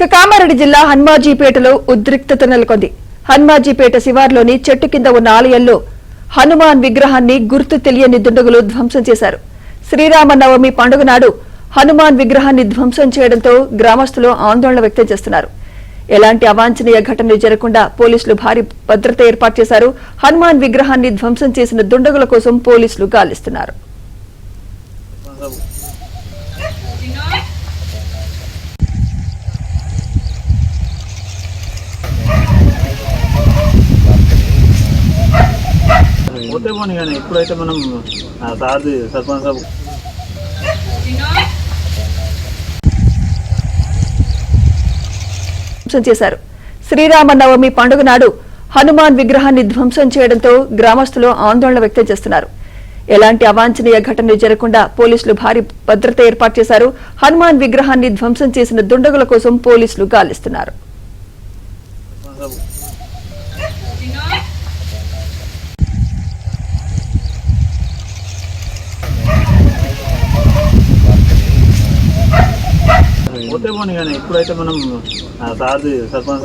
కామారెడ్డి జిల్లా హన్మాజీపేటలో ఉద్రిక్తత నెలకొంది. హన్మాజీపేట శివార్లోని చెట్టు కింద ఉన్న ఆలయంలో హనుమాన్ విగ్రహాన్ని గుర్తు తెలియని దుండగులు ధ్వంసం చేశారు. శ్రీరామనవమి పండుగ నాడు హనుమాన్ విగ్రహాన్ని ధ్వంసం చేయడంతో గ్రామస్తులు ఆందోళన వ్యక్తం చేస్తున్నారు. ఎలాంటి అవాంఛనీయ ఘటనలు జరగకుండా పోలీసులు భారీ భద్రత ఏర్పాటు చేశారు. హనుమాన్ విగ్రహాన్ని ధ్వంసం చేసిన దుండగుల కోసం పోలీసులు గాలిస్తున్నారు. పోతే పోనీ కానీ ఇప్పుడైతే మనం సార్ది సర్పంచ్ చేశారు. శ్రీరామనవమి పండుగ నాడు హనుమాన్ విగ్రహాన్ని ధ్వంసం చేయడంతో గ్రామస్తులు ఆందోళన వ్యక్తం చేస్తున్నారు. ఎలాంటి అవాంఛనీయ ఘటనలు జరగకుండా పోలీసులు భారీ భద్రత ఏర్పాటు చేశారు. హనుమాన్ విగ్రహాన్ని ధ్వంసం చేసిన దుండగుల కోసం పోలీసులు గాలిస్తున్నారు. పోతే పోనీ కానీ ఇప్పుడైతే మనం సార్ది సర్పంచ్